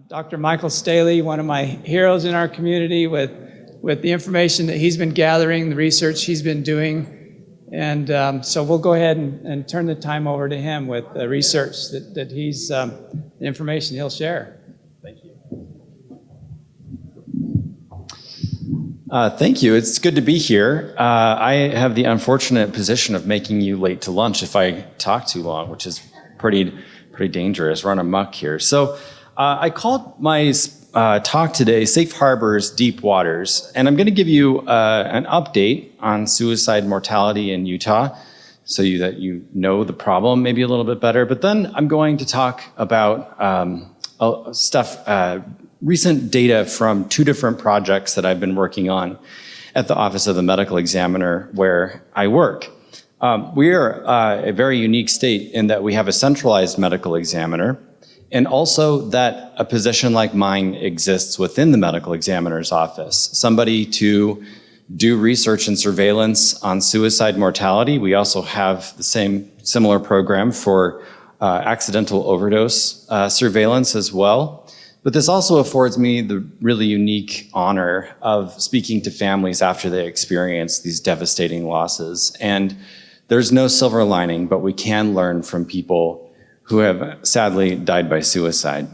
Dr. Michael Staley, one of my heroes in our community with the information that he's been gathering, the research he's been doing. And so we'll go ahead and turn the time over to him with the research that he's, the information he'll share. Thank you. Thank you. It's good to be here. I have the unfortunate position of making you late to lunch if I talk too long, which is pretty dangerous. Run amok here. So I called my talk today Safe Harbors, Deep Waters, and I'm going to give you an update on suicide mortality in Utah so that you know the problem maybe a little bit better. But then I'm going to talk about recent data from two different projects that I've been working on at the Office of the Medical Examiner where I work. We are a very unique state in that we have a centralized medical examiner, and also that a position like mine exists within the medical examiner's office, somebody to do research and surveillance on suicide mortality. We also have the similar program for accidental overdose surveillance as well. But this also affords me the really unique honor of speaking to families after they experience these devastating losses. And there's no silver lining, but we can learn from people who have sadly died by suicide.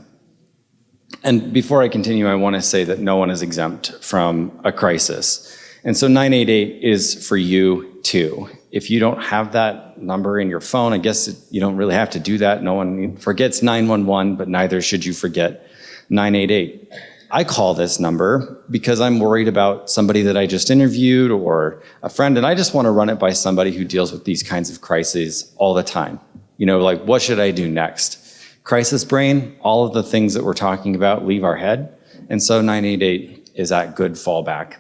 And before I continue, I want to say that no one is exempt from a crisis. And so 988 is for you too. If you don't have that number in your phone, I guess you don't really have to do that. No one forgets 911, but neither should you forget 988. I call this number because I'm worried about somebody that I just interviewed or a friend, and I just want to run it by somebody who deals with these kinds of crises all the time. You know, like, what should I do next? Crisis brain, all of the things that we're talking about leave our head, and so 988 is that good fallback.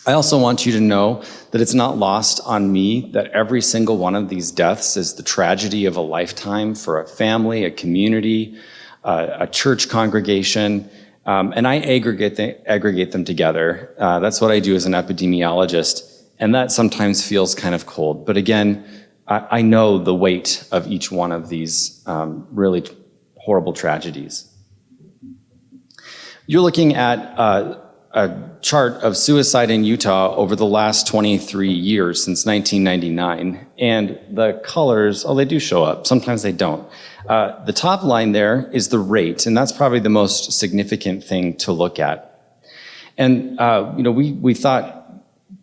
I also want you to know that it's not lost on me that every single one of these deaths is the tragedy of a lifetime for a family, a community, a church congregation, and I aggregate them together. That's what I do as an epidemiologist, and that sometimes feels kind of cold. But again, I know the weight of each one of these really horrible tragedies. You're looking at a chart of suicide in Utah over the last 23 years, since 1999. And the colors, they do show up. Sometimes they don't. The top line there is the rate, and that's probably the most significant thing to look at. And we saw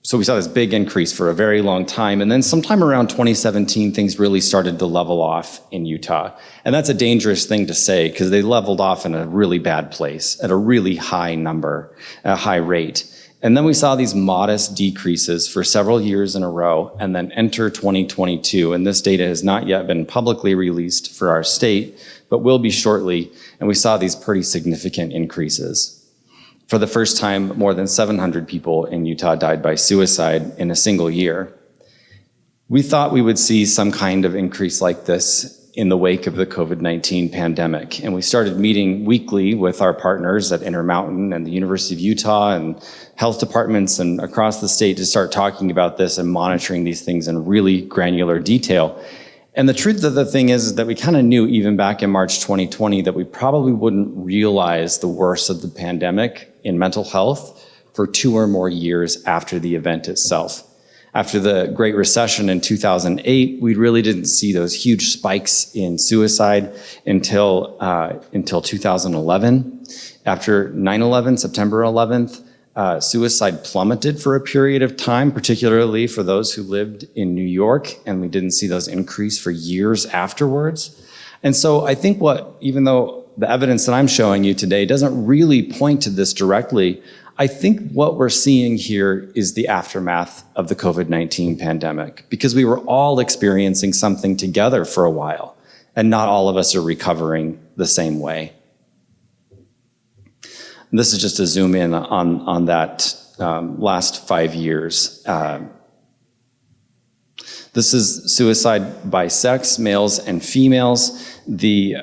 this big increase for a very long time, and then sometime around 2017, things really started to level off in Utah. And that's a dangerous thing to say, because they leveled off in a really bad place, at a really high number, a high rate. And then we saw these modest decreases for several years in a row, and then enter 2022, and this data has not yet been publicly released for our state, but will be shortly, and we saw these pretty significant increases. For the first time, more than 700 people in Utah died by suicide in a single year. We thought we would see some kind of increase like this in the wake of the COVID-19 pandemic, and we started meeting weekly with our partners at Intermountain and the University of Utah and health departments and across the state to start talking about this and monitoring these things in really granular detail. And the truth of the thing is that we kind of knew even back in March 2020 that we probably wouldn't realize the worst of the pandemic in mental health for 2 or more years after the event itself. After the Great Recession in 2008, we really didn't see those huge spikes in suicide until 2011. After 9/11, September 11th, suicide plummeted for a period of time, particularly for those who lived in New York, and we didn't see those increase for years afterwards. And so I think even though the evidence that I'm showing you today doesn't really point to this directly, I think what we're seeing here is the aftermath of the COVID-19 pandemic, because we were all experiencing something together for a while, and not all of us are recovering the same way. And this is just a zoom in on that last 5 years. This is suicide by sex, males and females. The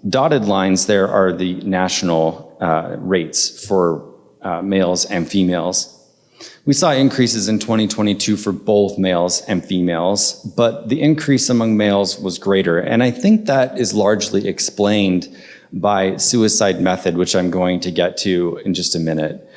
dotted lines there are the national rates for males and females. We saw increases in 2022 for both males and females, but the increase among males was greater. And I think that is largely explained by suicide method, which I'm going to get to in just a minute.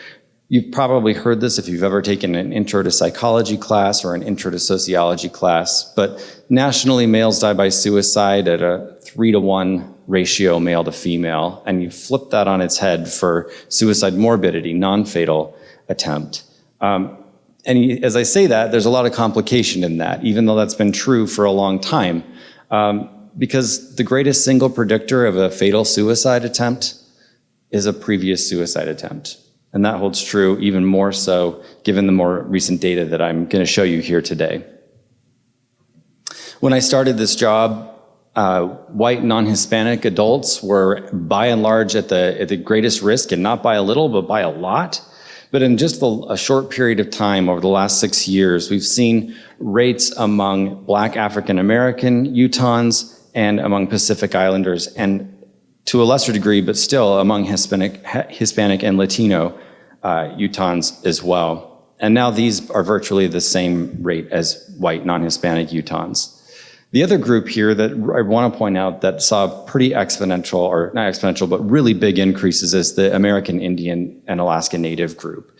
You've probably heard this if you've ever taken an intro to psychology class or an intro to sociology class, but nationally males die by suicide at a 3-to-1 ratio male to female, and you flip that on its head for suicide morbidity, non-fatal attempt. As I say that, there's a lot of complication in that, even though that's been true for a long time, because the greatest single predictor of a fatal suicide attempt is a previous suicide attempt. And that holds true even more so given the more recent data that I'm going to show you here today. When I started this job, white non-Hispanic adults were by and large at the greatest risk, and not by a little, but by a lot. But in just a short period of time over the last 6 years, we've seen rates among Black African American Utahns and among Pacific Islanders, and to a lesser degree, but still among Hispanic and Latino Utahns as well. And now these are virtually the same rate as white non-Hispanic Utahns. The other group here that I want to point out that saw pretty exponential, or not exponential, but really big increases is the American Indian and Alaska Native group.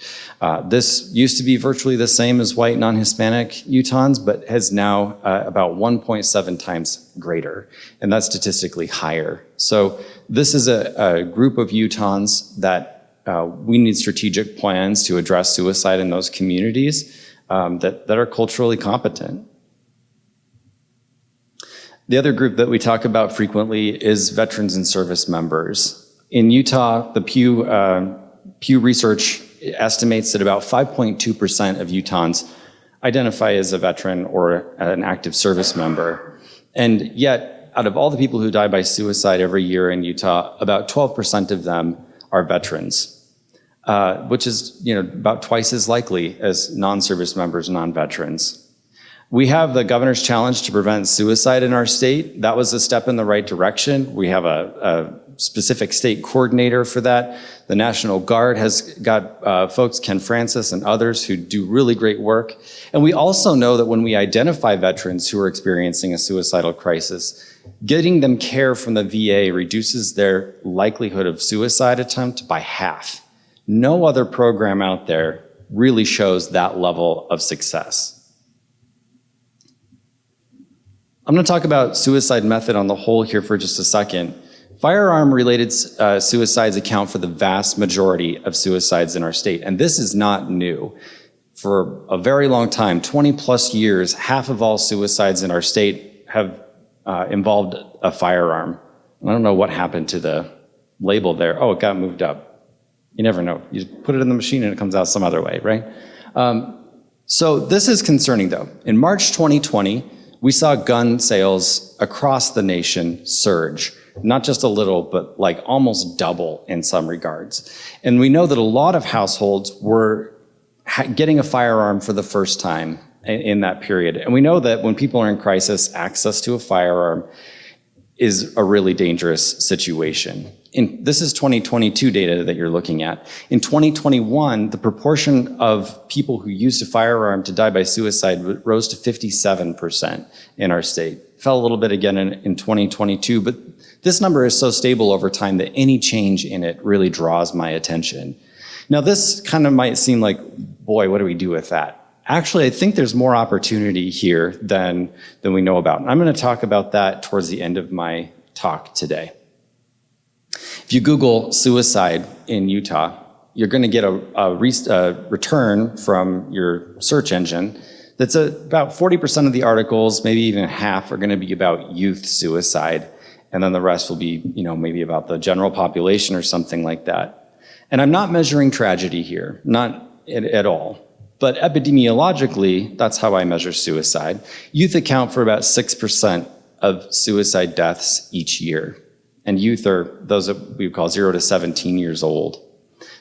This used to be virtually the same as white non-Hispanic Utahns, but has now about 1.7 times greater, and that's statistically higher. So this is a group of Utahns that we need strategic plans to address suicide in those communities that are culturally competent. The other group that we talk about frequently is veterans and service members. In Utah, the Pew Research estimates that about 5.2% of Utahns identify as a veteran or an active service member. And yet, out of all the people who die by suicide every year in Utah, about 12% of them are veterans, which is about twice as likely as non-service members, non-veterans. We have the governor's challenge to prevent suicide in our state. That was a step in the right direction. We have a specific state coordinator for that. The National Guard has got folks, Ken Francis and others, who do really great work. And we also know that when we identify veterans who are experiencing a suicidal crisis, getting them care from the VA reduces their likelihood of suicide attempt by half. No other program out there really shows that level of success. I'm going to talk about suicide method on the whole here for just a second. Firearm-related suicides account for the vast majority of suicides in our state, and this is not new. For a very long time, 20 plus years, half of all suicides in our state have involved a firearm. I don't know what happened to the label there. Oh, it got moved up. You never know. You put it in the machine and it comes out some other way, right? So this is concerning though. In March 2020, we saw gun sales across the nation surge, not just a little, but like almost double in some regards. And we know that a lot of households were getting a firearm for the first time in that period. And we know that when people are in crisis, access to a firearm is a really dangerous situation. This is 2022 data that you're looking at. In 2021, the proportion of people who used a firearm to die by suicide rose to 57% in our state. Fell a little bit again in 2022, but this number is so stable over time that any change in it really draws my attention. Now this kind of might seem like, boy, what do we do with that? Actually, I think there's more opportunity here than we know about. And I'm going to talk about that towards the end of my talk today. If you Google suicide in Utah, you're going to get a return from your search engine that's about 40% of the articles, maybe even half, are going to be about youth suicide, and then the rest will be, maybe about the general population or something like that. And I'm not measuring tragedy here, not at all. But epidemiologically, that's how I measure suicide. Youth account for about 6% of suicide deaths each year. And youth are those that we call 0 to 17 years old.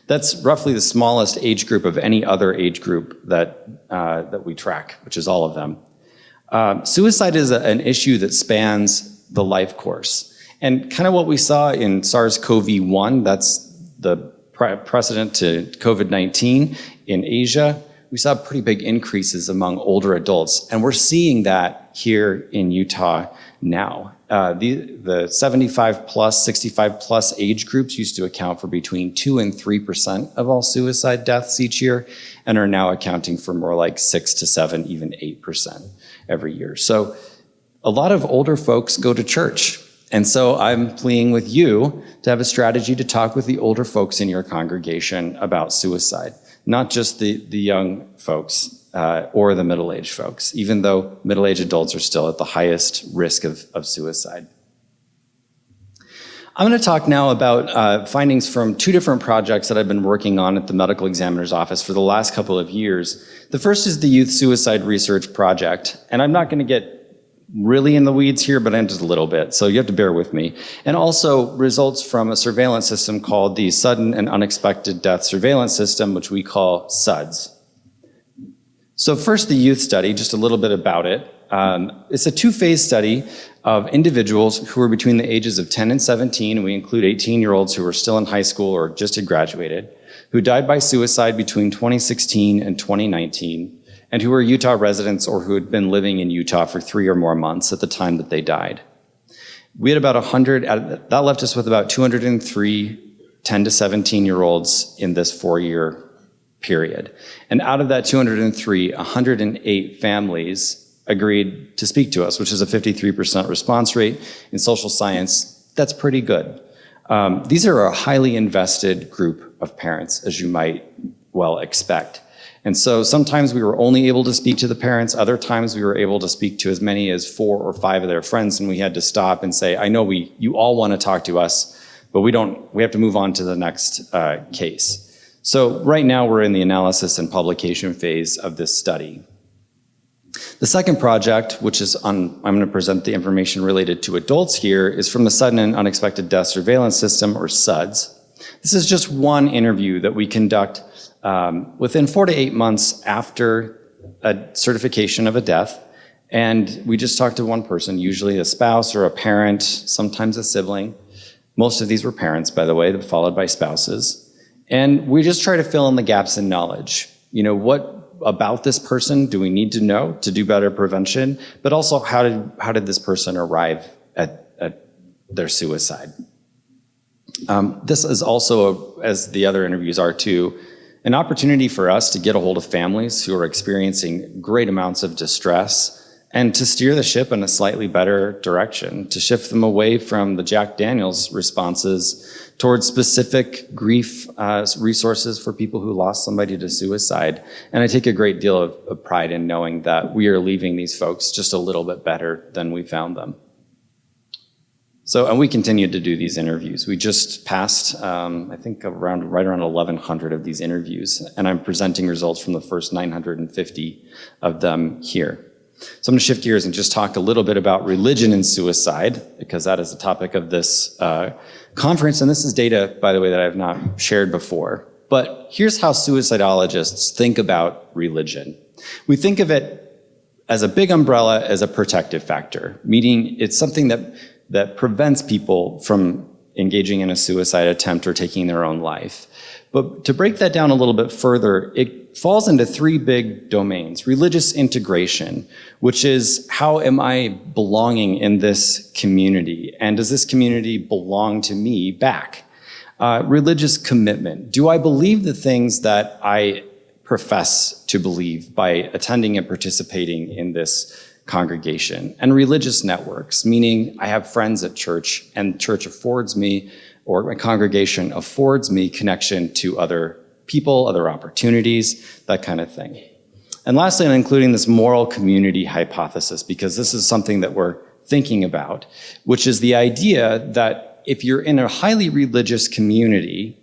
That's roughly the smallest age group of any other age group that we track, which is all of them. Suicide is an issue that spans the life course. And kind of what we saw in SARS-CoV-1, that's the precedent to COVID-19 in Asia, we saw pretty big increases among older adults. And we're seeing that here in Utah now. the 75 plus, 65 plus age groups used to account for between 2 and 3% of all suicide deaths each year, and are now accounting for more like 6 to 7, even 8% every year. So a lot of older folks go to church. And so I'm pleading with you to have a strategy to talk with the older folks in your congregation about suicide, not just the young folks or the middle-aged folks, even though middle-aged adults are still at the highest risk of suicide. I'm going to talk now about findings from 2 different projects that I've been working on at the medical examiner's office for the last couple of years. The first is the Youth Suicide Research Project, and I'm not going to get really in the weeds here, but I'm just a little bit, so you have to bear with me. And also results from a surveillance system called the Sudden and Unexpected Death Surveillance System, which we call SUDS. So first, the youth study, just a little bit about it. It's a 2-phase study of individuals who are between the ages of 10 and 17, and we include 18-year-olds who are still in high school or just had graduated, who died by suicide between 2016 and 2019, and who were Utah residents or who had been living in Utah for 3 or more months at the time that they died. We had about 100, that left us with about 203 10 to 17-year-olds in this 4-year period. And out of that 203, 108 families agreed to speak to us, which is a 53% response rate. In social science, that's pretty good. These are a highly invested group of parents, as you might well expect. And so sometimes we were only able to speak to the parents, other times we were able to speak to as many as 4 or 5 of their friends, and we had to stop and say, I know you all want to talk to us, but we have to move on to the next case. So right now we're in the analysis and publication phase of this study. The second project, which is I'm going to present the information related to adults here, is from the Sudden and Unexpected Death Surveillance System, or SUDS. This is just one interview that we conduct within 4 to 8 months after a certification of a death. And we just talk to one person, usually a spouse or a parent, sometimes a sibling. Most of these were parents, by the way, followed by spouses. And we just try to fill in the gaps in knowledge. You know, what about this person do we need to know to do better prevention? But also, how did this person arrive at their suicide? This is also, as the other interviews are too, an opportunity for us to get a hold of families who are experiencing great amounts of distress and to steer the ship in a slightly better direction, to shift them away from the Jack Daniels responses towards specific grief resources for people who lost somebody to suicide. And I take a great deal of pride in knowing that we are leaving these folks just a little bit better than we found them. So, and we continue to do these interviews. We just passed, I think, right around 1,100 of these interviews, and I'm presenting results from the first 950 of them here. So I'm going to shift gears and just talk a little bit about religion and suicide, because that is the topic of this conference. And this is data, by the way, that I have not shared before. But here's how suicidologists think about religion. We think of it as a big umbrella, as a protective factor, meaning it's something that prevents people from engaging in a suicide attempt or taking their own life. But to break that down a little bit further, it falls into 3 big domains. Religious integration, which is, how am I belonging in this community? And does this community belong to me back? Religious commitment. Do I believe the things that I profess to believe by attending and participating in this congregation? And religious networks, meaning I have friends at church, and church affords me, or my congregation affords me, connection to other people, other opportunities, that kind of thing. And lastly, I'm including this moral community hypothesis, because this is something that we're thinking about, which is the idea that if you're in a highly religious community,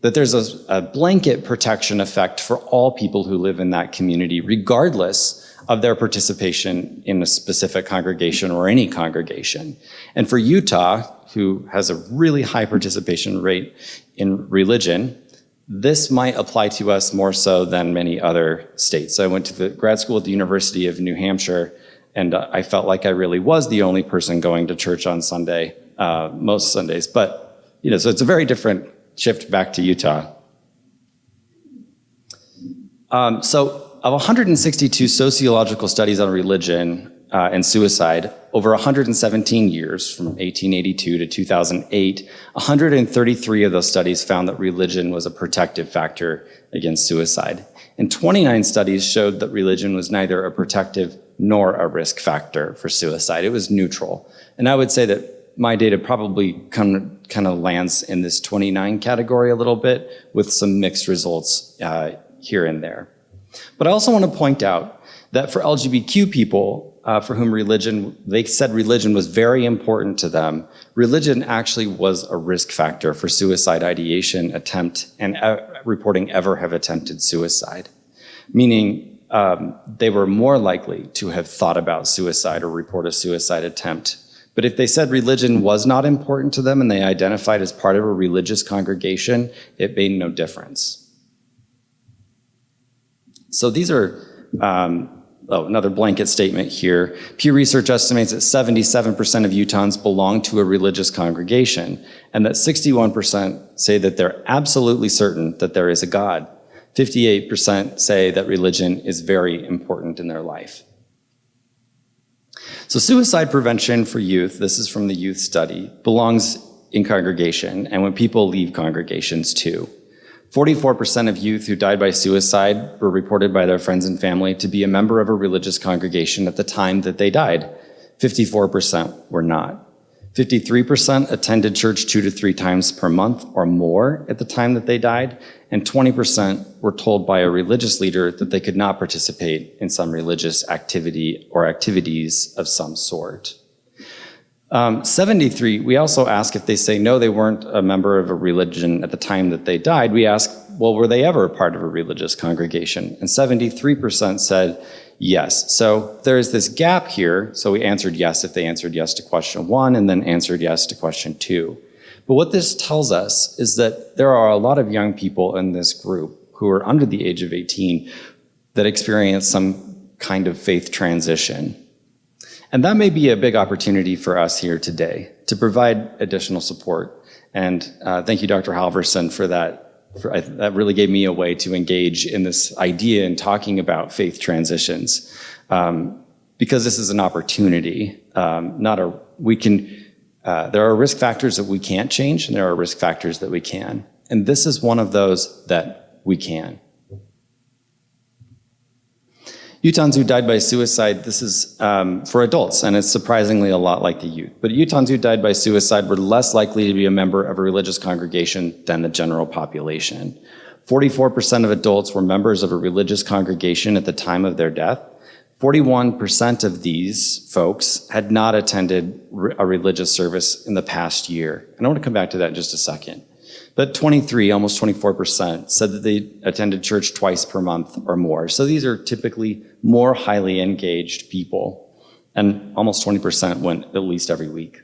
that there's a blanket protection effect for all people who live in that community, regardless of their participation in a specific congregation or any congregation. And for Utah, who has a really high participation rate in religion, this might apply to us more so than many other states. So I went to the grad school at the University of New Hampshire, and I felt like I really was the only person going to church on Sunday, most Sundays. But, so it's a very different shift back to Utah. So of 162 sociological studies on religion, and suicide over 117 years, from 1882 to 2008, 133 of those studies found that religion was a protective factor against suicide. And 29 studies showed that religion was neither a protective nor a risk factor for suicide. It was neutral. And I would say that my data probably kind of lands in this 29 category a little bit, with some mixed results here and there. But I also want to point out that for LGBTQ people, for whom they said religion was very important to them, religion actually was a risk factor for suicide ideation, attempt, and reporting ever have attempted suicide. Meaning they were more likely to have thought about suicide or report a suicide attempt. But if they said religion was not important to them and they identified as part of a religious congregation, it made no difference. So these are, another blanket statement here. Pew Research estimates that 77% of Utahns belong to a religious congregation, and that 61% say that they're absolutely certain that there is a God. 58% say that religion is very important in their life. So suicide prevention for youth, this is from the youth study, belongs in congregation, and when people leave congregations too. 44% of youth who died by suicide were reported by their friends and family to be a member of a religious congregation at the time that they died. 54% were not. 53% attended church 2 to 3 times per month or more at the time that they died, and 20% were told by a religious leader that they could not participate in some religious activity or activities of some sort. 73, we also ask if they say no, they weren't a member of a religion at the time that they died. We ask, well, were they ever part of a religious congregation? And 73% said yes. So there is this gap here. So we answered yes if they answered yes to question 1 and then answered yes to question 2. But what this tells us is that there are a lot of young people in this group who are under the age of 18 that experience some kind of faith transition. And that may be a big opportunity for us here today to provide additional support. And thank you, Dr. Halverson, for that. That really gave me a way to engage in this idea and talking about faith transitions, because this is an opportunity. There are risk factors that we can't change, and there are risk factors that we can. And this is one of those that we can. Utahns who died by suicide, this is for adults, and it's surprisingly a lot like the youth. But Utahns who died by suicide were less likely to be a member of a religious congregation than the general population. 44% of adults were members of a religious congregation at the time of their death. 41% of these folks had not attended a religious service in the past year. And I want to come back to that in just a second. But 23, almost 24%, said that they attended church twice per month or more. So these are typically more highly engaged people. And almost 20% went at least every week.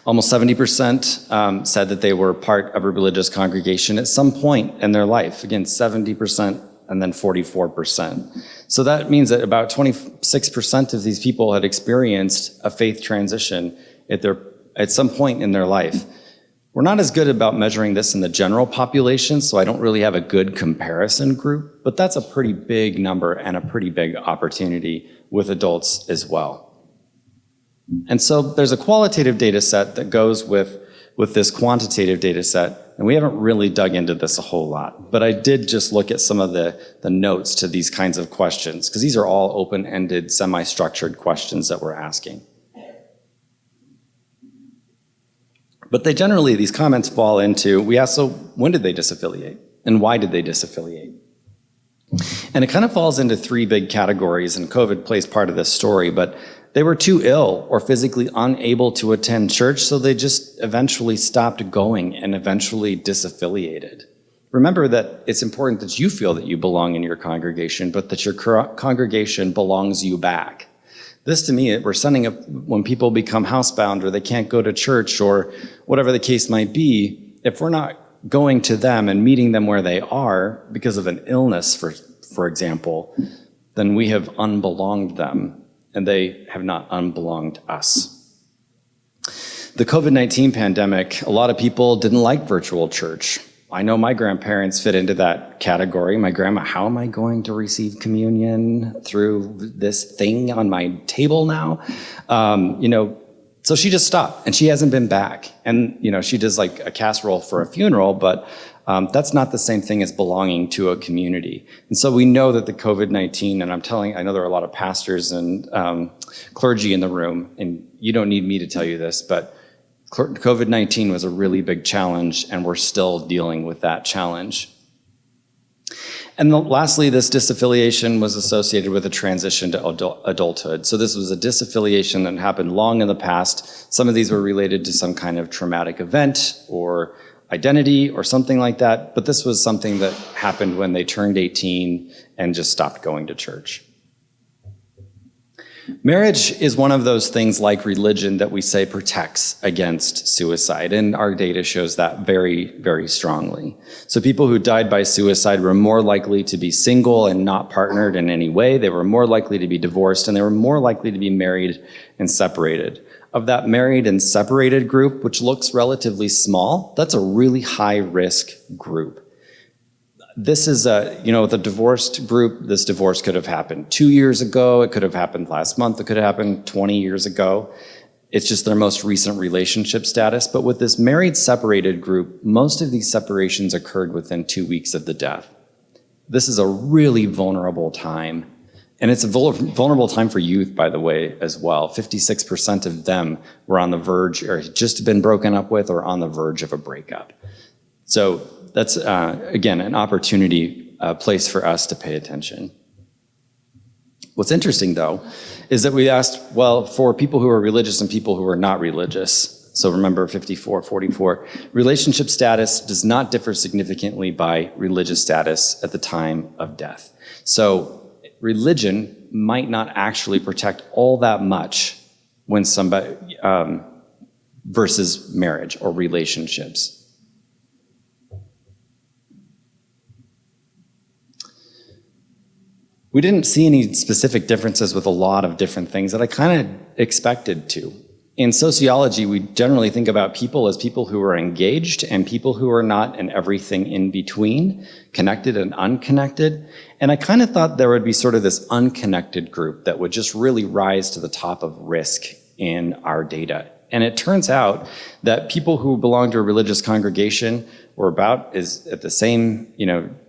Almost 70% said that they were part of a religious congregation at some point in their life. Again, 70% and then 44%. So that means that about 26% of these people had experienced a faith transition at some point in their life. We're not as good about measuring this in the general population, so I don't really have a good comparison group, but that's a pretty big number and a pretty big opportunity with adults as well. And so there's a qualitative data set that goes with this quantitative data set, and we haven't really dug into this a whole lot, but I did just look at some of the notes to these kinds of questions, because these are all open-ended, semi-structured questions that we're asking. But these comments fall into, we ask, so when did they disaffiliate? And why did they disaffiliate? And it kind of falls into 3 big categories, and COVID plays part of this story, but they were too ill or physically unable to attend church, so they just eventually stopped going and eventually disaffiliated. Remember that it's important that you feel that you belong in your congregation, but that your congregation belongs you back. This, to me, we're sending up when people become housebound or they can't go to church or whatever the case might be, if we're not going to them and meeting them where they are because of an illness, for example, then we have unbelonged them and they have not unbelonged us. The COVID-19 pandemic, a lot of people didn't like virtual church. I know my grandparents fit into that category. My grandma, how am I going to receive communion through this thing on my table now? So she just stopped, and she hasn't been back. And, she does like a casserole for a funeral, but that's not the same thing as belonging to a community. And so we know that the COVID-19, and I know there are a lot of pastors and clergy in the room, and you don't need me to tell you this, but COVID-19 was a really big challenge, and we're still dealing with that challenge. And lastly, this disaffiliation was associated with a transition to adulthood. So this was a disaffiliation that happened long in the past. Some of these were related to some kind of traumatic event or identity or something like that, but this was something that happened when they turned 18 and just stopped going to church. Marriage is one of those things like religion that we say protects against suicide, and our data shows that very, very strongly. So people who died by suicide were more likely to be single and not partnered in any way. They were more likely to be divorced, and they were more likely to be married and separated. Of that married and separated group, which looks relatively small, that's a really high-risk group. This is the divorced group, this divorce could have happened 2 years ago, it could have happened last month, it could have happened 20 years ago. It's just their most recent relationship status. But with this married separated group, most of these separations occurred within 2 weeks of the death. This is a really vulnerable time. And it's a vulnerable time for youth, by the way, as well. 56% of them were on the verge or had just been broken up with or on the verge of a breakup. So that's, again, an opportunity place for us to pay attention. What's interesting, though, is that we asked, well, for people who are religious and people who are not religious, so remember 54-44, relationship status does not differ significantly by religious status at the time of death. So religion might not actually protect all that much when somebody, versus marriage or relationships. We didn't see any specific differences with a lot of different things that I kind of expected to. In sociology, we generally think about people as people who are engaged and people who are not, and everything in between, connected and unconnected. And I kind of thought there would be sort of this unconnected group that would just really rise to the top of risk in our data. And it turns out that people who belong to a religious congregation were about at the same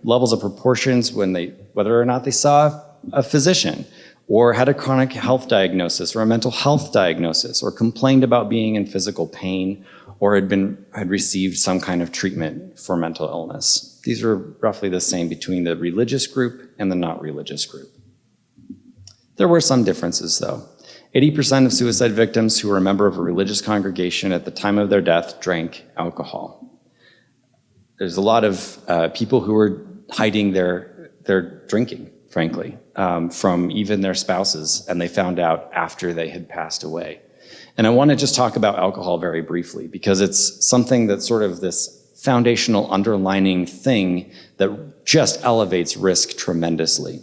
levels of proportions whether or not they saw a physician or had a chronic health diagnosis or a mental health diagnosis or complained about being in physical pain or had received some kind of treatment for mental illness. These were roughly the same between the religious group and the not religious group. There were some differences, though. 80% of suicide victims who were a member of a religious congregation at the time of their death drank alcohol. There's a lot of people who were hiding their drinking, frankly, from even their spouses, and they found out after they had passed away. And I want to just talk about alcohol very briefly, because it's something that's sort of this foundational underlining thing that just elevates risk tremendously.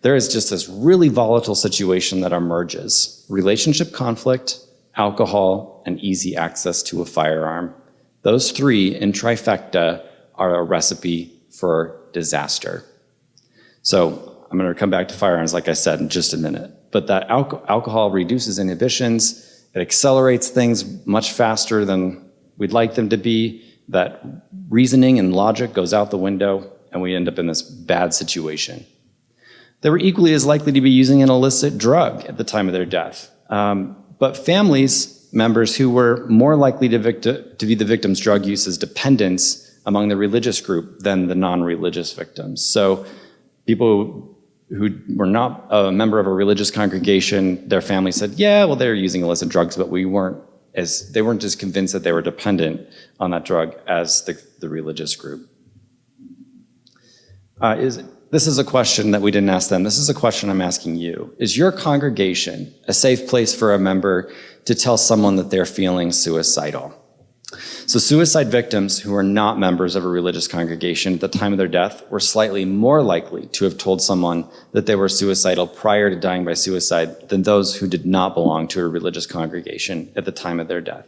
There is just this really volatile situation that emerges: relationship conflict, alcohol, and easy access to a firearm. Those three in trifecta are a recipe for disaster. So I'm going to come back to firearms, like I said, in just a minute. But that alcohol reduces inhibitions, it accelerates things much faster than we'd like them to be. That reasoning and logic goes out the window, and we end up in this bad situation. They were equally as likely to be using an illicit drug at the time of their death. But families members who were more likely to be the victim's drug use as dependents among the religious group than the non-religious victims. So people who were not a member of a religious congregation, their family said, yeah, well, they're using illicit drugs, but they weren't as convinced that they were dependent on that drug as the religious group. This is a question that we didn't ask them. This is a question I'm asking you. Is your congregation a safe place for a member to tell someone that they're feeling suicidal? So suicide victims who are not members of a religious congregation at the time of their death were slightly more likely to have told someone that they were suicidal prior to dying by suicide than those who did not belong to a religious congregation at the time of their death.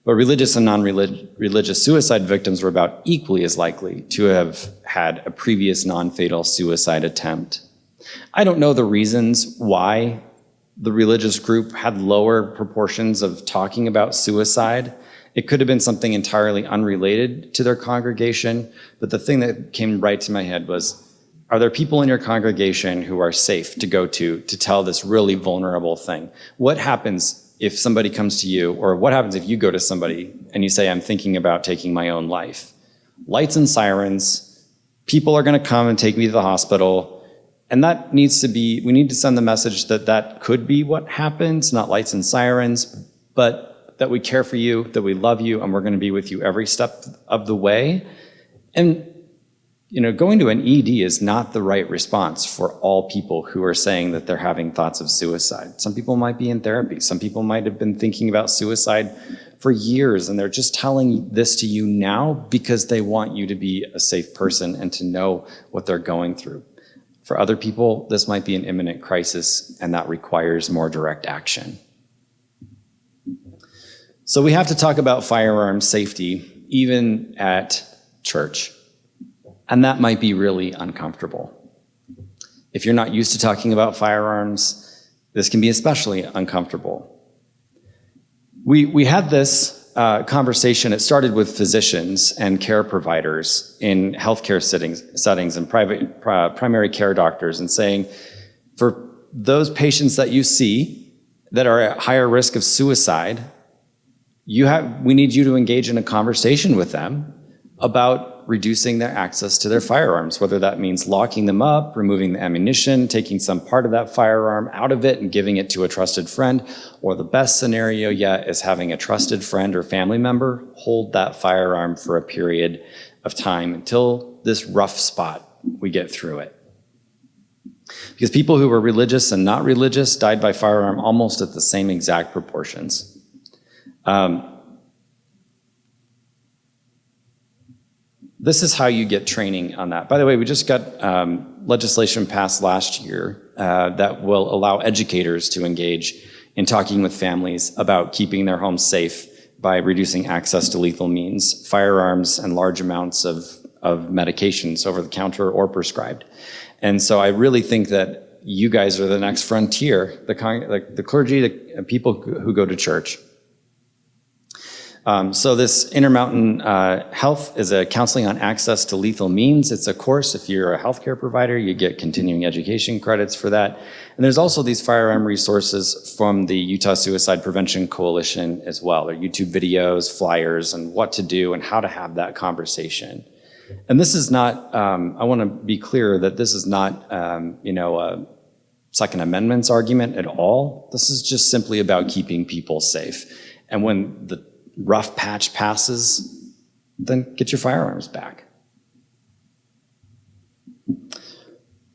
But religious and non-religious suicide victims were about equally as likely to have had a previous non-fatal suicide attempt. I don't know the reasons why the religious group had lower proportions of talking about suicide. It could have been something entirely unrelated to their congregation, but the thing that came right to my head was, are there people in your congregation who are safe to go to tell this really vulnerable thing? What happens if somebody comes to you, or what happens if you go to somebody and you say, I'm thinking about taking my own life? Lights and sirens, people are gonna come and take me to the hospital, and that needs to be, we need to send the message that that could be what happens, not lights and sirens, but that we care for you, that we love you, and we're gonna be with you every step of the way. And going to an ED is not the right response for all people who are saying that they're having thoughts of suicide. Some people might be in therapy. Some people might have been thinking about suicide for years, and they're just telling this to you now because they want you to be a safe person and to know what they're going through. For other people, this might be an imminent crisis, and that requires more direct action. So we have to talk about firearm safety, even at church. And that might be really uncomfortable. If you're not used to talking about firearms, this can be especially uncomfortable. We had this conversation. It started with physicians and care providers in healthcare settings and primary care doctors, and saying, for those patients that you see that are at higher risk of suicide, we need you to engage in a conversation with them about reducing their access to their firearms, whether that means locking them up, removing the ammunition, taking some part of that firearm out of it and giving it to a trusted friend, or the best scenario yet is having a trusted friend or family member hold that firearm for a period of time until this rough spot, we get through it. Because people who were religious and not religious died by firearm almost at the same exact proportions. This is how you get training on that. By the way, we just got legislation passed last year that will allow educators to engage in talking with families about keeping their homes safe by reducing access to lethal means, firearms, and large amounts of medications over the counter or prescribed. And so I really think that you guys are the next frontier, the clergy, the people who go to church. So this Intermountain Health is a counseling on access to lethal means. It's a course. If you're a healthcare provider, you get continuing education credits for that. And there's also these firearm resources from the Utah Suicide Prevention Coalition as well. There are YouTube videos, flyers, and what to do and how to have that conversation. And this is not, I want to be clear that this is not, a Second Amendment's argument at all. This is just simply about keeping people safe. And when the rough patch passes, then get your firearms back.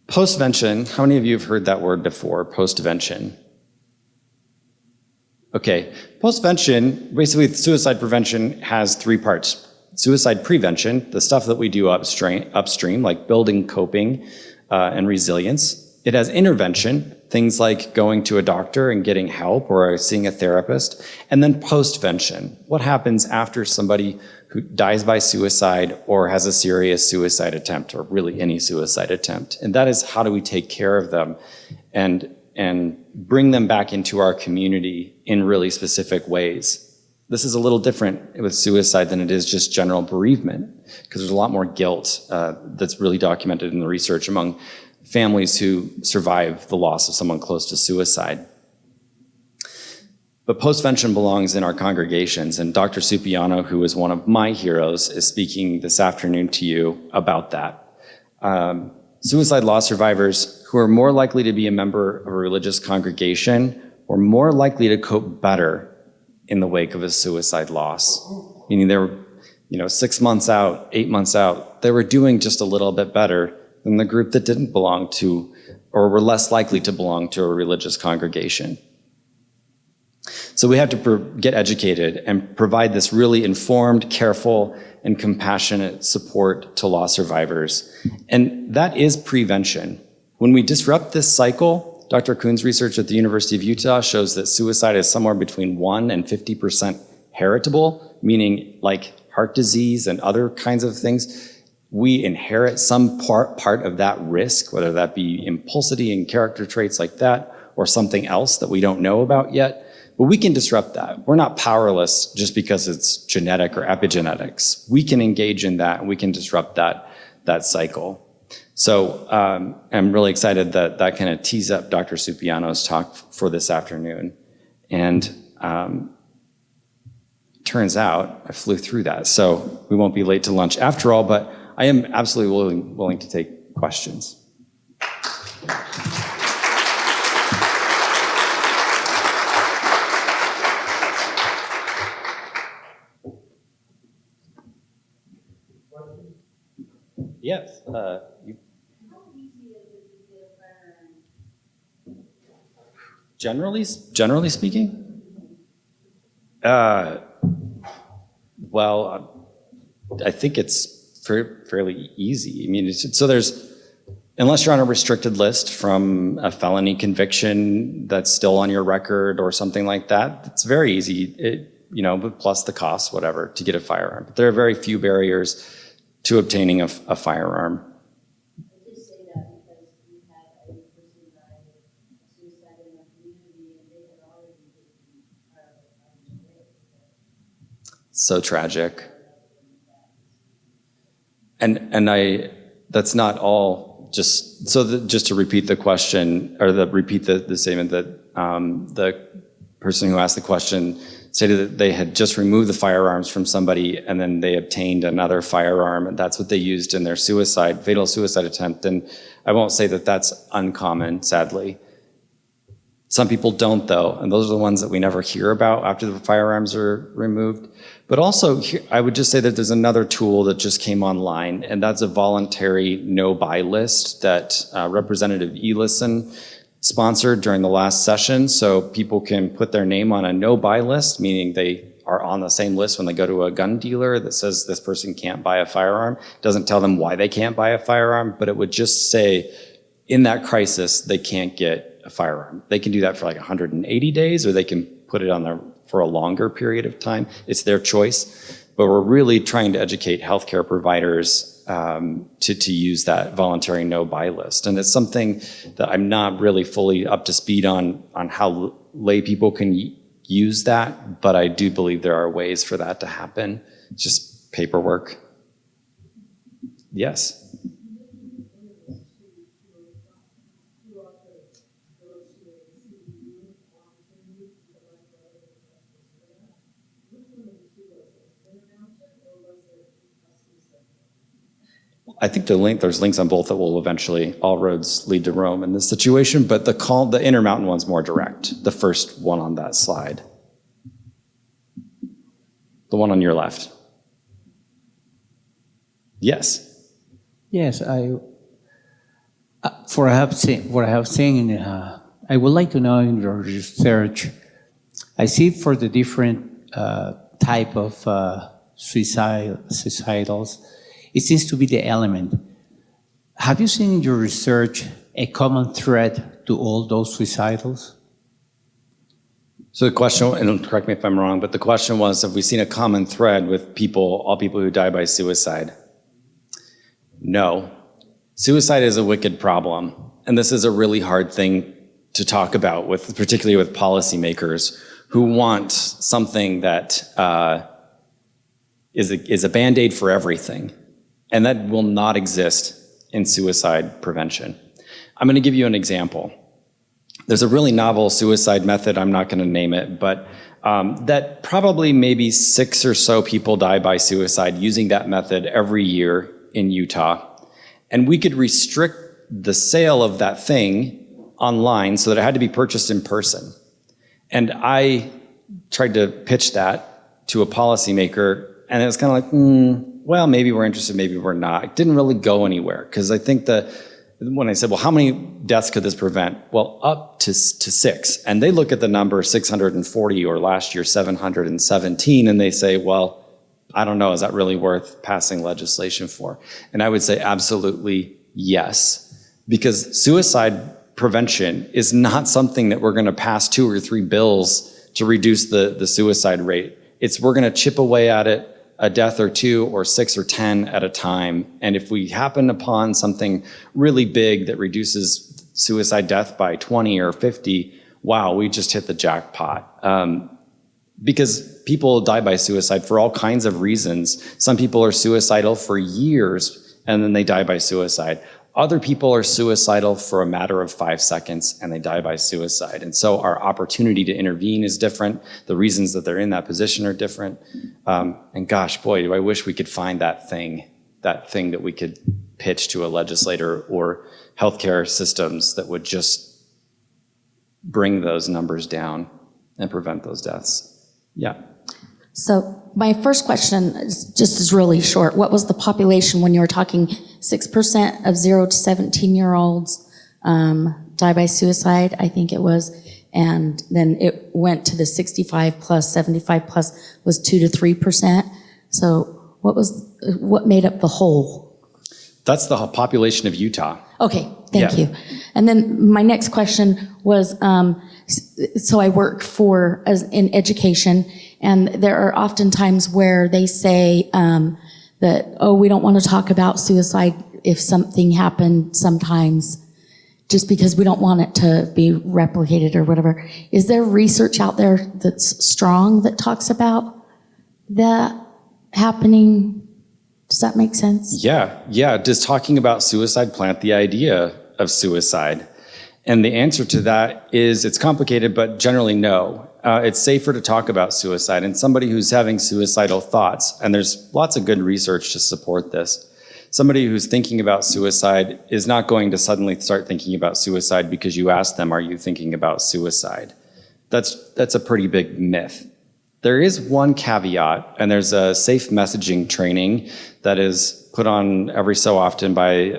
Postvention, how many of you have heard that word before, postvention? Okay, postvention, basically suicide prevention has three parts. Suicide prevention, the stuff that we do upstream like building coping and resilience. It has intervention, things like going to a doctor and getting help or seeing a therapist. And then postvention, what happens after somebody who dies by suicide or has a serious suicide attempt, or really any suicide attempt. And that is, how do we take care of them and bring them back into our community in really specific ways. This is a little different with suicide than it is just general bereavement, because there's a lot more guilt that's really documented in the research among families who survive the loss of someone close to suicide. But postvention belongs in our congregations, and Dr. Supiano, who is one of my heroes, is speaking this afternoon to you about that. Suicide loss survivors who are more likely to be a member of a religious congregation or more likely to cope better in the wake of a suicide loss. Meaning they were, 6 months out, 8 months out, they were doing just a little bit better than the group that didn't belong to, or were less likely to belong to a religious congregation. So we have to get educated and provide this really informed, careful, and compassionate support to loss survivors. And that is prevention. When we disrupt this cycle, Dr. Kuhn's research at the University of Utah shows that suicide is somewhere between 1% and 50% heritable, meaning like heart disease and other kinds of things, we inherit some part of that risk, whether that be impulsivity and character traits like that, or something else that we don't know about yet. But we can disrupt that. We're not powerless just because it's genetic or epigenetics. We can engage in that and we can disrupt that cycle. So I'm really excited that that kind of tees up Dr. Supiano's talk for this afternoon. And turns out I flew through that. So we won't be late to lunch after all, but I am absolutely willing to take questions. Yes. How easy is it to get a firearm? Generally speaking? Well, I think it's fairly easy. I mean, so unless you're on a restricted list from a felony conviction that's still on your record or something like that, it's very easy, but plus the cost, whatever, to get a firearm. But there are very few barriers to obtaining a firearm. I just say that because we had a person die of suicide in our community and they had already taken firearms away. So tragic. And that's not all just to repeat the question, or repeat the statement that the person who asked the question stated that they had just removed the firearms from somebody and then they obtained another firearm, and that's what they used in their fatal suicide attempt. And I won't say that that's uncommon, sadly. Some people don't, though, and those are the ones that we never hear about after the firearms are removed. But also, I would just say that there's another tool that just came online, and that's a voluntary no-buy list that Representative Elison sponsored during the last session. So people can put their name on a no-buy list, meaning they are on the same list when they go to a gun dealer that says this person can't buy a firearm. It doesn't tell them why they can't buy a firearm, but it would just say, in that crisis, they can't get a firearm. They can do that for like 180 days, or they can put it on there for a longer period of time. It's their choice. But we're really trying to educate healthcare providers to use that voluntary no-buy list. And it's something that I'm not really fully up to speed on how lay people can use that, but I do believe there are ways for that to happen. It's just paperwork. Yes. I think there's links on both that will eventually, all roads lead to Rome in this situation, but the Intermountain one's more direct, the first one on that slide. The one on your left. Yes. Yes, what I have seen, I would like to know in your research, I see for the different type of suicidals, it seems to be the element. Have you seen in your research a common thread to all those suicidals? So the question, and correct me if I'm wrong, but the question was, have we seen a common thread with all people who die by suicide? No. Suicide is a wicked problem, and this is a really hard thing to talk about, particularly with policymakers who want something that is a Band-Aid for everything. And that will not exist in suicide prevention. I'm going to give you an example. There's a really novel suicide method, I'm not going to name it, but that probably maybe 6 or so people die by suicide using that method every year in Utah. And we could restrict the sale of that thing online so that it had to be purchased in person. And I tried to pitch that to a policymaker, and it was kind of like, well, maybe we're interested, maybe we're not. It didn't really go anywhere, because I think when I said, well, how many deaths could this prevent? Well, up to 6. And they look at the number 640, or last year 717, and they say, well, I don't know, is that really worth passing legislation for? And I would say absolutely yes, because suicide prevention is not something that we're going to pass 2 or 3 bills to reduce the suicide rate. we're going to chip away at it a death or two or 6 or 10 at a time. And if we happen upon something really big that reduces suicide death by 20 or 50, wow, we just hit the jackpot. Because people die by suicide for all kinds of reasons. Some people are suicidal for years and then they die by suicide. Other people are suicidal for a matter of 5 seconds and they die by suicide. And so our opportunity to intervene is different. The reasons that they're in that position are different. And gosh, boy, do I wish we could find that thing that we could pitch to a legislator or healthcare systems that would just bring those numbers down and prevent those deaths. Yeah. So my first question is really short. What was the population when you were talking 6% of 0 to 17-year-olds die by suicide, I think it was, and then it went to the 65 plus, 75 plus was 2 to 3%. So what made up the whole? That's the population of Utah. Okay, thank you. And then my next question was, so I work in education, and there are often times where they say that, oh, we don't want to talk about suicide if something happened sometimes, just because we don't want it to be replicated or whatever. Is there research out there that's strong that talks about that happening? Does that make sense? Yeah. Does talking about suicide plant the idea of suicide? And the answer to that is it's complicated, but generally no. It's safer to talk about suicide. And somebody who's having suicidal thoughts, and there's lots of good research to support this, somebody who's thinking about suicide is not going to suddenly start thinking about suicide because you ask them, are you thinking about suicide? That's a pretty big myth. There is one caveat, and there's a safe messaging training that is put on every so often by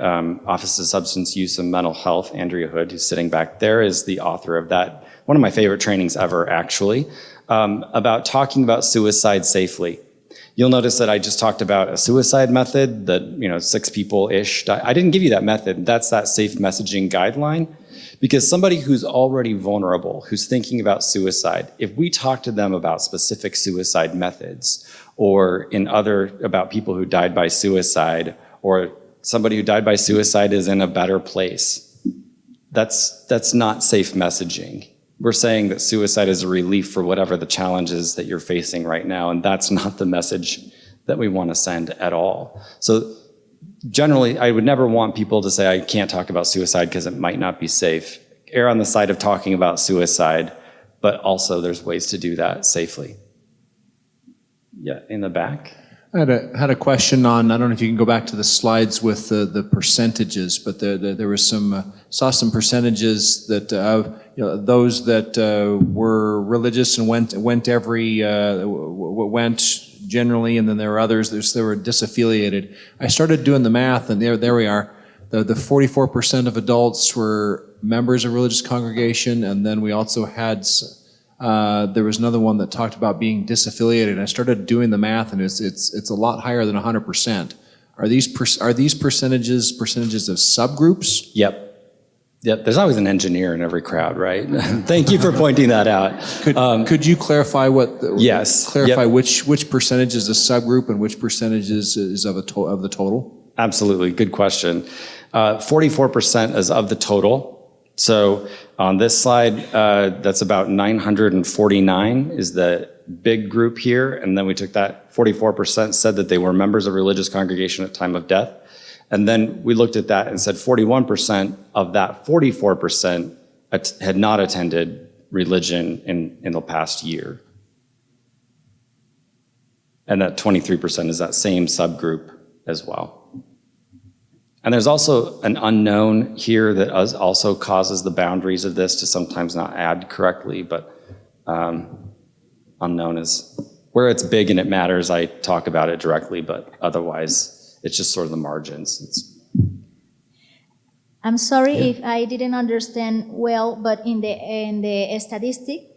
Office of Substance Use and Mental Health. Andrea Hood, who's sitting back there, is the author of that. One of my favorite trainings ever, actually, about talking about suicide safely. You'll notice that I just talked about a suicide method that 6 people-ish die. I didn't give you that method. That's that safe messaging guideline. Because somebody who's already vulnerable, who's thinking about suicide, if we talk to them about specific suicide methods, or about people who died by suicide, or somebody who died by suicide is in a better place, that's not safe messaging. We're saying that suicide is a relief for whatever the challenges that you're facing right now, and that's not the message that we want to send at all. So generally, I would never want people to say, I can't talk about suicide because it might not be safe. Err on the side of talking about suicide, but also there's ways to do that safely. Yeah, in the back. I had a question on, I don't know if you can go back to the slides with the percentages, but there was saw some percentages that those that were religious and went generally, and then there were others that were disaffiliated. I started doing the math, and there we are. The 44% of adults were members of religious congregation, and then we also had there was another one that talked about being disaffiliated. And I started doing the math, and it's a lot higher than 100%. Are these percentages of subgroups? Yep. There's always an engineer in every crowd, right? Thank you for pointing that out. Could you clarify Yes. Clarify Yep. which percentage is a subgroup and which percentage is of the total? Absolutely. Good question. 44% is of the total. So on this slide, that's about 949 is the big group here. And then we took that 44%, said that they were members of religious congregation at time of death. And then we looked at that and said 41% of that 44% had not attended religion in the past year. And that 23% is that same subgroup as well. And there's also an unknown here that also causes the boundaries of this to sometimes not add correctly, but unknown is where it's big and it matters. I talk about it directly, but otherwise it's just sort of the margins. I'm sorry if I didn't understand well, but in the statistic,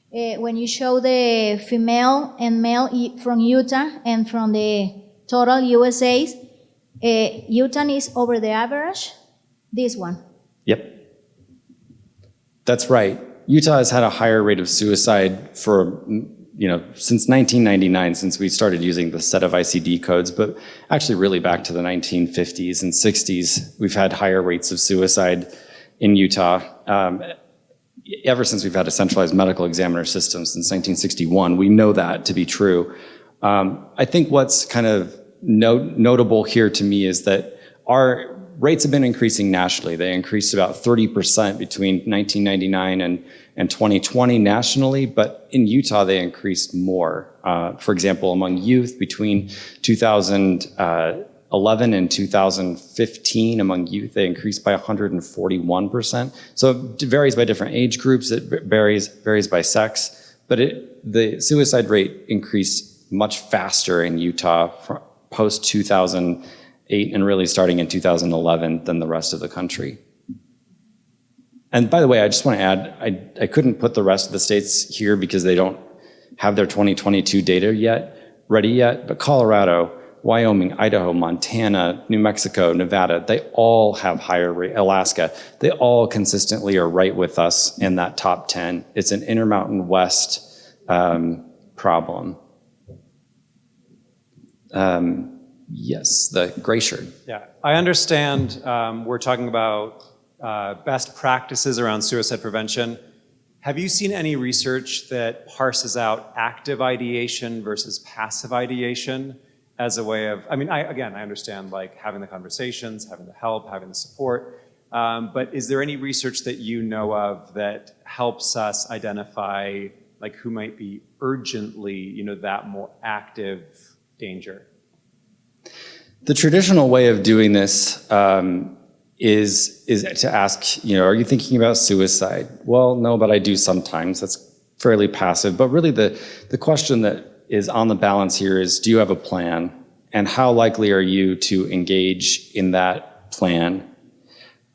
when you show the female and male from Utah and from the total USA's, Utah is over the average, this one. Yep. That's right. Utah has had a higher rate of suicide for since 1999, since we started using the set of ICD codes, but actually really back to the 1950s and 60s, we've had higher rates of suicide in Utah. Ever since we've had a centralized medical examiner system since 1961, we know that to be true. I think what's kind of notable here to me is that our rates have been increasing nationally. They increased about 30% between 1999 and 2020 nationally, but in Utah they increased more. For example, among youth between 2011 and 2015, among youth they increased by 141%. So it varies by different age groups, it varies by sex, but the suicide rate increased much faster in Utah post 2008 and really starting in 2011 than the rest of the country. And by the way, I just want to add, I couldn't put the rest of the states here because they don't have their 2022 data ready yet, but Colorado, Wyoming, Idaho, Montana, New Mexico, Nevada, they all have higher rate, Alaska, they all consistently are right with us in that top 10. It's an Intermountain West problem. Yes, the gray shirt. Yeah, I understand we're talking about best practices around suicide prevention. Have you seen any research that parses out active ideation versus passive ideation as a way of, I understand like having the conversations, having the help, having the support, but is there any research that you know of that helps us identify like who might be urgently, that more active danger? The traditional way of doing this is to ask, are you thinking about suicide? Well, no, but I do sometimes. That's fairly passive. But really the question that is on the balance here is, do you have a plan? And how likely are you to engage in that plan?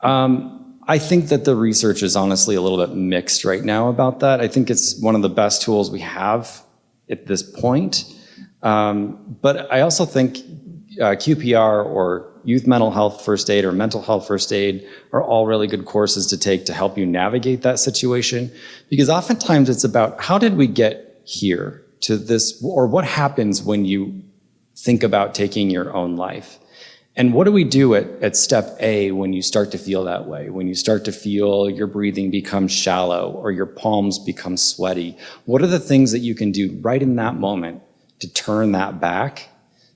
I think that the research is honestly a little bit mixed right now about that. I think it's one of the best tools we have at this point. But I also think QPR or youth mental health first aid or mental health first aid are all really good courses to take to help you navigate that situation. Because oftentimes it's about how did we get here to this, or what happens when you think about taking your own life? And what do we do at step A when you start to feel that way? When you start to feel your breathing become shallow or your palms become sweaty? What are the things that you can do right in that moment to turn that back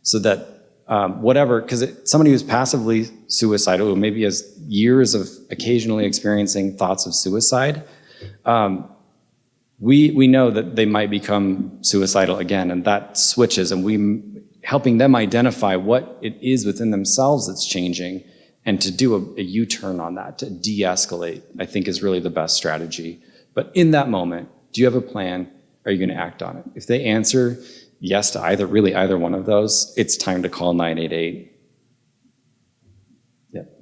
so that because somebody who's passively suicidal, who maybe has years of occasionally experiencing thoughts of suicide, we know that they might become suicidal again, and that switches, and helping them identify what it is within themselves that's changing, and to do a U-turn on that, to de-escalate, I think is really the best strategy. But in that moment, do you have a plan? Are you going to act on it? If they answer yes to either one of those, it's time to call 988. Yep.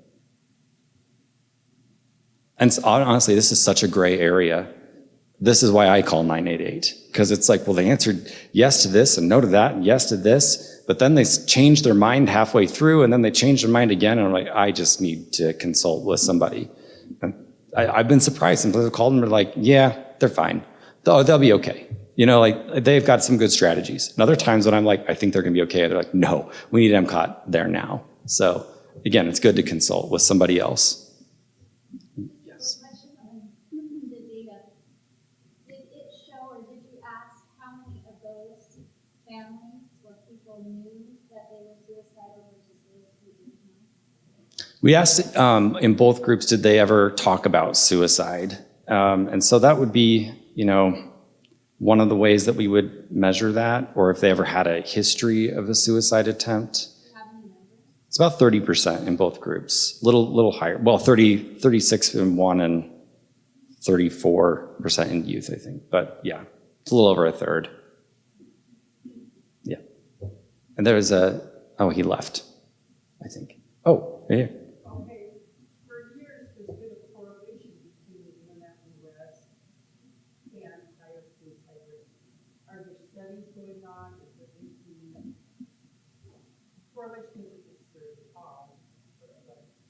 And honestly, this is such a gray area. This is why I call 988, because it's like, well, they answered yes to this and no to that and yes to this, but then they changed their mind halfway through and then they changed their mind again, and I'm like, I just need to consult with somebody. And I've been surprised. Some people have called them and they're like, yeah, they're fine. They'll be okay. They've got some good strategies. And other times when I'm like, I think they're gonna be okay, they're like, no, we need MCOT there now. So again, it's good to consult with somebody else. Yes. Question on the data. Did it show, or did you ask how many of those families or people knew that they were suicidal versus those who didn't know? We asked in both groups, did they ever talk about suicide? And so that would be, one of the ways that we would measure that, or if they ever had a history of a suicide attempt. It's about 30% in both groups, little higher. Well, 36 in one and 34% in youth, I think. But yeah, it's a little over a third. Yeah. And there was he left, I think. Oh, yeah. Okay, for years there's been a correlation between Intermountain West and higher suicide rates. Are there studies going on? Is there anything? Correlation isn't necessarily a cause, but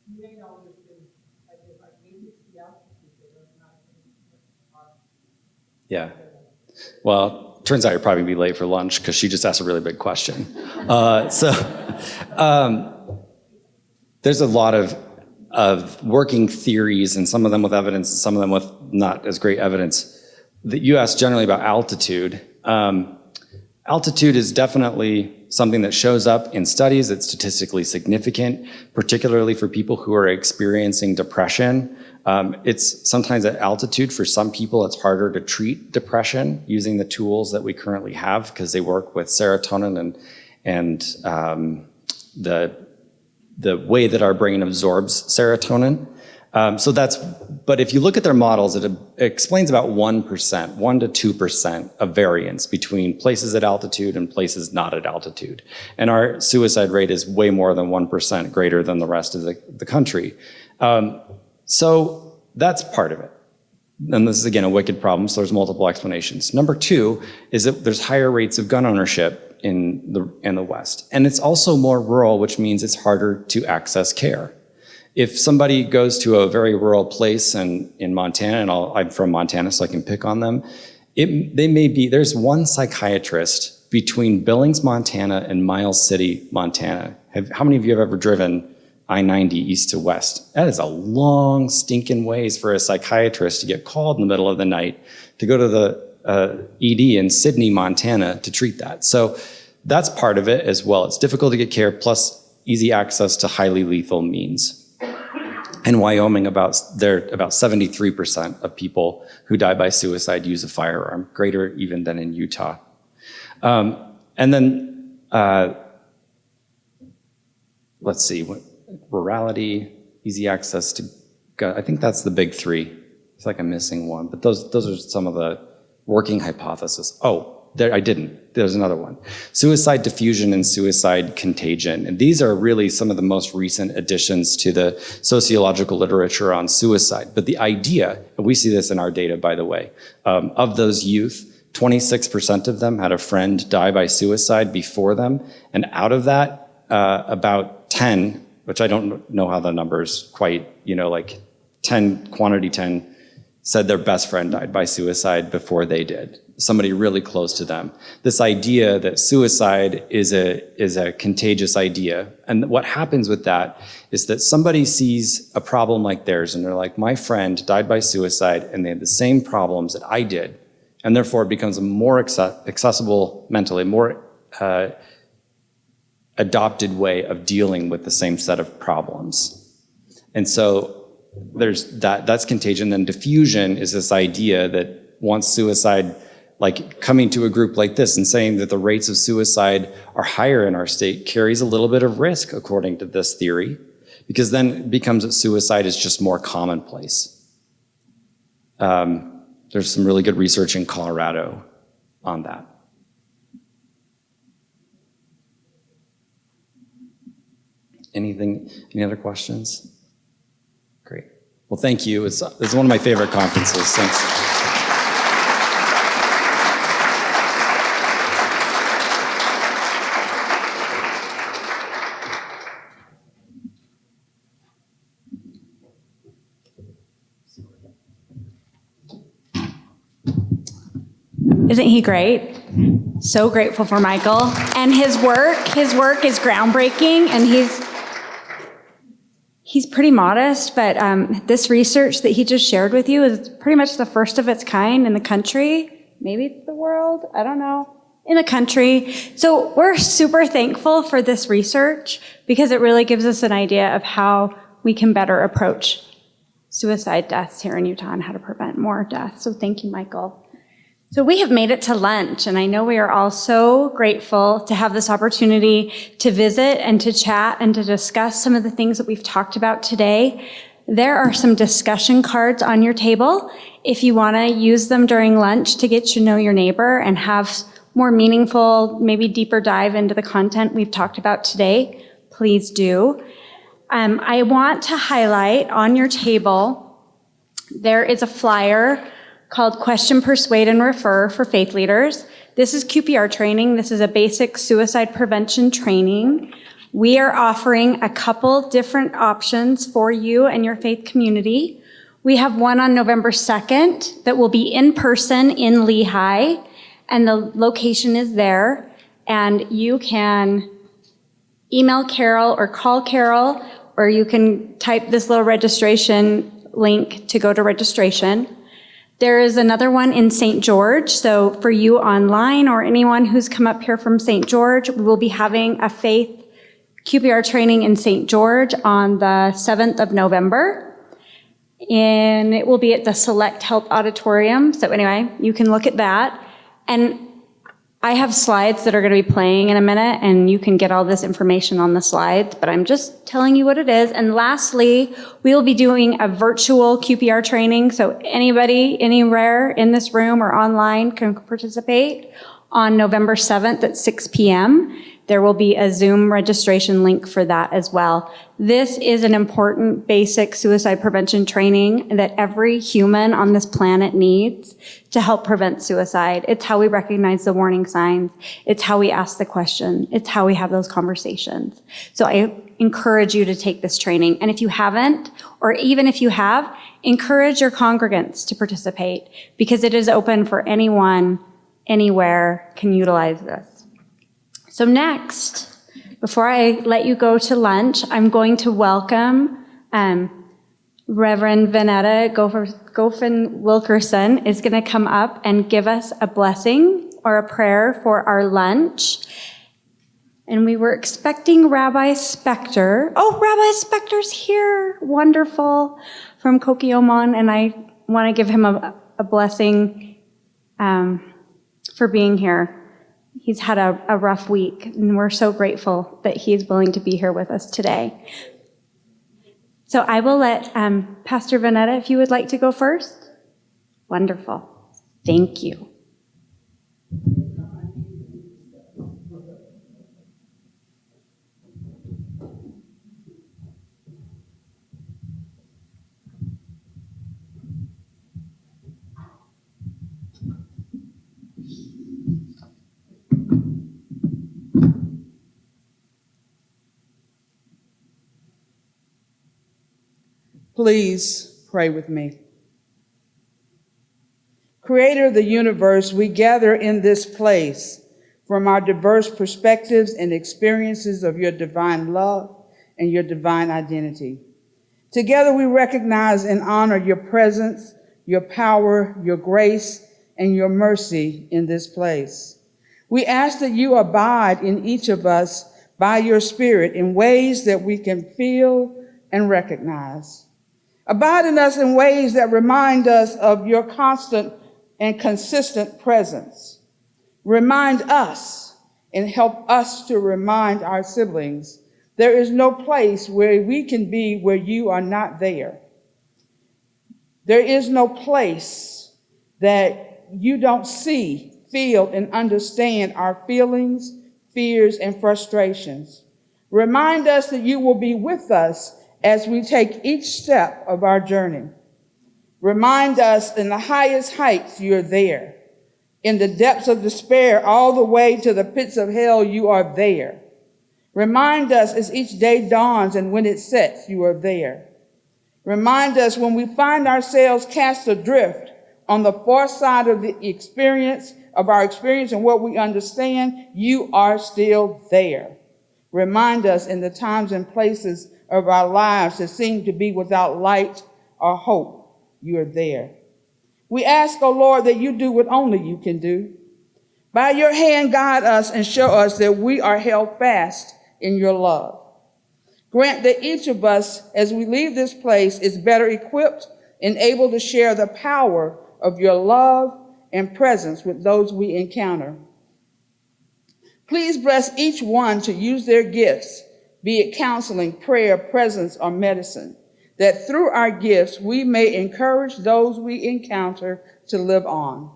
you may know there's been, like maybe it's the altitude that does not. Yeah. Well, turns out you'll probably be late for lunch because she just asked a really big question. There's a lot of working theories, and some of them with evidence and some of them with not as great evidence. That you asked generally about altitude. Altitude is definitely something that shows up in studies. It's statistically significant, particularly for people who are experiencing depression. It's sometimes at altitude, for some people, it's harder to treat depression using the tools that we currently have because they work with serotonin and the way that our brain absorbs serotonin. But if you look at their models, it explains about 1%, 1 to 2% of variance between places at altitude and places not at altitude. And our suicide rate is way more than 1% greater than the rest of the country. So that's part of it. And this is, again, a wicked problem, so there's multiple explanations. Number two is that there's higher rates of gun ownership in the West. And it's also more rural, which means it's harder to access care. If somebody goes to a very rural place in Montana, and I'm from Montana, so I can pick on them, there's one psychiatrist between Billings, Montana, and Miles City, Montana. How many of you have ever driven I-90 east to west? That is a long stinking ways for a psychiatrist to get called in the middle of the night to go to the ED in Sydney, Montana to treat that. So that's part of it as well. It's difficult to get care, plus easy access to highly lethal means. In Wyoming, about 73% of people who die by suicide use a firearm, greater even than in Utah. And then, let's see, rurality, easy access to gun. I think that's the big three. It's like I'm missing one, but those are some of the working hypotheses. There's another one. Suicide diffusion and suicide contagion. And these are really some of the most recent additions to the sociological literature on suicide. But the idea, and we see this in our data, by the way, of those youth, 26% of them had a friend die by suicide before them. And out of that, about 10, which I don't know how the numbers quite, like 10, quantity 10, said their best friend died by suicide before they did. Somebody really close to them. This idea that suicide is a contagious idea. And what happens with that is that somebody sees a problem like theirs and they're like, my friend died by suicide and they had the same problems that I did. And therefore it becomes a more accessible mentally, more adopted way of dealing with the same set of problems. And so there's that's contagion. Then diffusion is this idea that once suicide, like coming to a group like this and saying that the rates of suicide are higher in our state carries a little bit of risk, according to this theory, because then it becomes that suicide is just more commonplace. There's some really good research in Colorado on that. Any other questions? Great. Well, thank you. It's one of my favorite conferences. Thanks. Isn't he great? So grateful for Michael and his work. His work is groundbreaking, and he's pretty modest, but this research that he just shared with you is pretty much the first of its kind in the country. Maybe it's the world, I don't know, in the country. So we're super thankful for this research because it really gives us an idea of how we can better approach suicide deaths here in Utah and how to prevent more deaths. So thank you, Michael. So we have made it to lunch, and I know we are all so grateful to have this opportunity to visit and to chat and to discuss some of the things that we've talked about today. There are some discussion cards on your table. If you want to use them during lunch to get to know your neighbor and have more meaningful, maybe deeper dive into the content we've talked about today, please do. I want to highlight on your table, there is a flyer called Question, Persuade, and Refer for faith leaders. This is QPR training. This is a basic suicide prevention training. We are offering a couple different options for you and your faith community. We have one on November 2nd that will be in person in Lehigh, and the location is there, and you can email Carol or call Carol, or you can type this little registration link to go to registration. There is another one in St. George, so for you online or anyone who's come up here from St. George, we will be having a faith QPR training in St. George on the 7th of November, and it will be at the Select Health Auditorium. So anyway, you can look at that. And I have slides that are going to be playing in a minute, and you can get all this information on the slides, but I'm just telling you what it is. And lastly, we will be doing a virtual QPR training, so anybody, anywhere in this room or online can participate on November 7th at 6 p.m. There will be a Zoom registration link for that as well. This is an important basic suicide prevention training that every human on this planet needs to help prevent suicide. It's how we recognize the warning signs. It's how we ask the question. It's how we have those conversations. So I encourage you to take this training. And if you haven't, or even if you have, encourage your congregants to participate, because it is open for anyone, anywhere can utilize this. So next, before I let you go to lunch, I'm going to welcome Reverend Vanetta Goffin Wilkerson is going to come up and give us a blessing or a prayer for our lunch. And we were expecting Rabbi Spector. Oh, Rabbi Spector's here. Wonderful. From Kokioman. And I want to give him a blessing for being here. He's had a rough week, and we're so grateful that he's willing to be here with us today. So I will let Pastor Vanetta, if you would like to go first. Wonderful. Thank you. Please pray with me. Creator of the universe, we gather in this place from our diverse perspectives and experiences of your divine love and your divine identity. Together we recognize and honor your presence, your power, your grace, and your mercy in this place. We ask that you abide in each of us by your Spirit in ways that we can feel and recognize. Abide in us in ways that remind us of your constant and consistent presence. Remind us and help us to remind our siblings there is no place where we can be where you are not there. There is no place that you don't see, feel, and understand our feelings, fears, and frustrations. Remind us that you will be with us as we take each step of our journey. Remind us in the highest heights you're there. In the depths of despair, all the way to the pits of hell, you are there. Remind us as each day dawns and when it sets, you are there. Remind us when we find ourselves cast adrift on the far side of our experience and what we understand, you are still there. Remind us in the times and places of our lives that seem to be without light or hope, you are there. We ask, O Lord, that you do what only you can do. By your hand, guide us and show us that we are held fast in your love. Grant that each of us, as we leave this place, is better equipped and able to share the power of your love and presence with those we encounter. Please bless each one to use their gifts, be it counseling, prayer, presence, or medicine, that through our gifts we may encourage those we encounter to live on.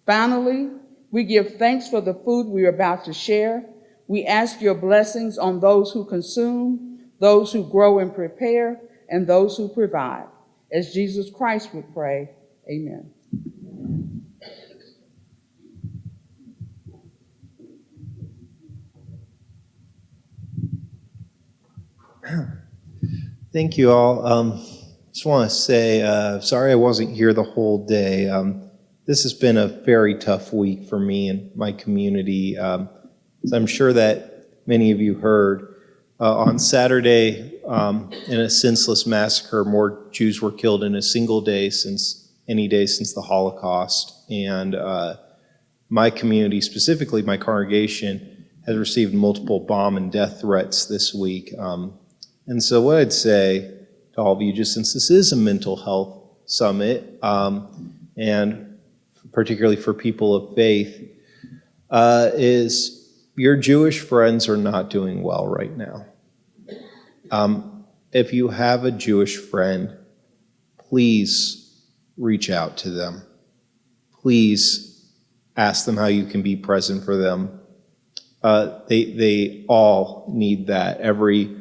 Finally, we give thanks for the food we are about to share. We ask your blessings on those who consume, those who grow and prepare, and those who provide. As Jesus Christ would pray, amen. Thank you all. Just want to say, sorry I wasn't here the whole day. This has been a very tough week for me and my community. As I'm sure that many of you heard, on Saturday, in a senseless massacre, more Jews were killed in a single day since any day since the Holocaust. And my community, specifically my congregation, has received multiple bomb and death threats this week. And so what I'd say to all of you, just since this is a mental health summit, and particularly for people of faith, is your Jewish friends are not doing well right now. If you have a Jewish friend, please reach out to them. Please ask them how you can be present for them. They all need that. Every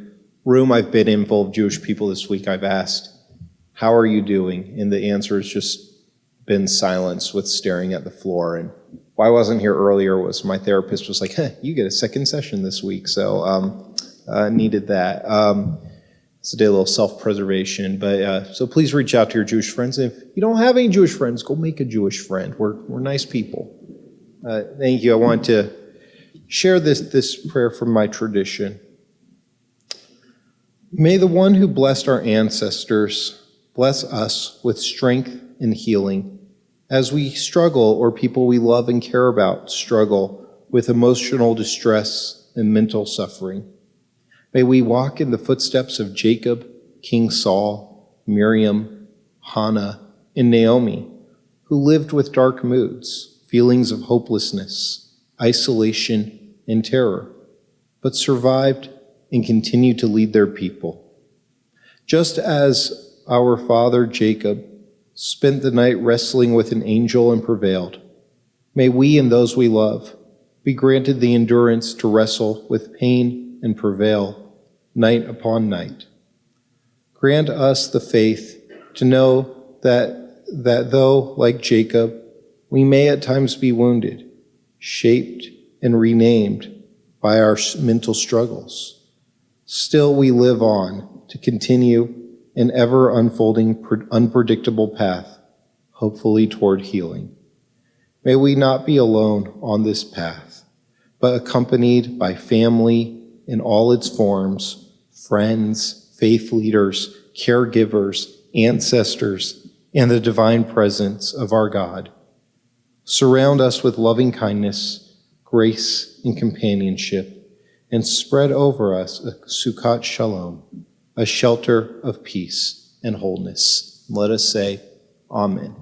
room I've been in full of Jewish people this week, I've asked, how are you doing? And the answer has just been silence with staring at the floor. And why I wasn't here earlier was my therapist was like, hey, you get a second session this week. So needed that. It's a day a little self-preservation. But so please reach out to your Jewish friends. And if you don't have any Jewish friends, go make a Jewish friend. We're nice people. Thank you. I want to share this prayer from my tradition. May the one who blessed our ancestors bless us with strength and healing as we struggle, or people we love and care about struggle with emotional distress and mental suffering. May we walk in the footsteps of Jacob, King Saul, Miriam, Hannah, and Naomi, who lived with dark moods, feelings of hopelessness, isolation, and terror, but survived and continued to lead their people. Just as our father Jacob spent the night wrestling with an angel and prevailed, may we and those we love be granted the endurance to wrestle with pain and prevail night upon night. Grant us the faith to know that though, like Jacob, we may at times be wounded, shaped, and renamed by our mental struggles, still we live on to continue an ever-unfolding, unpredictable path, hopefully toward healing. May we not be alone on this path, but accompanied by family in all its forms, friends, faith leaders, caregivers, ancestors, and the divine presence of our God. Surround us with loving kindness, grace, and companionship, and spread over us a Sukkot Shalom, a shelter of peace and wholeness. Let us say, Amen.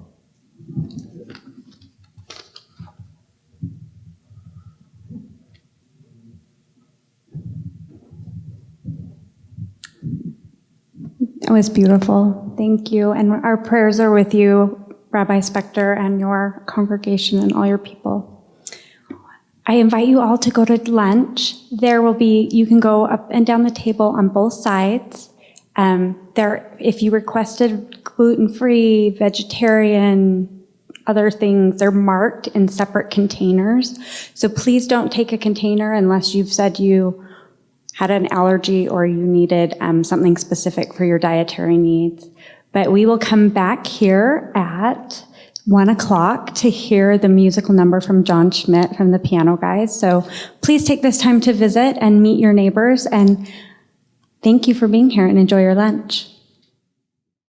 That was beautiful. Thank you. And our prayers are with you, Rabbi Spector, and your congregation and all your people. I invite you all to go to lunch. You can go up and down the table on both sides. If you requested gluten-free, vegetarian, other things, they're marked in separate containers. So please don't take a container unless you've said you had an allergy or you needed something specific for your dietary needs. But we will come back here at 1 o'clock to hear the musical number from John Schmidt from the Piano Guys. So please take this time to visit and meet your neighbors, and thank you for being here and enjoy your lunch.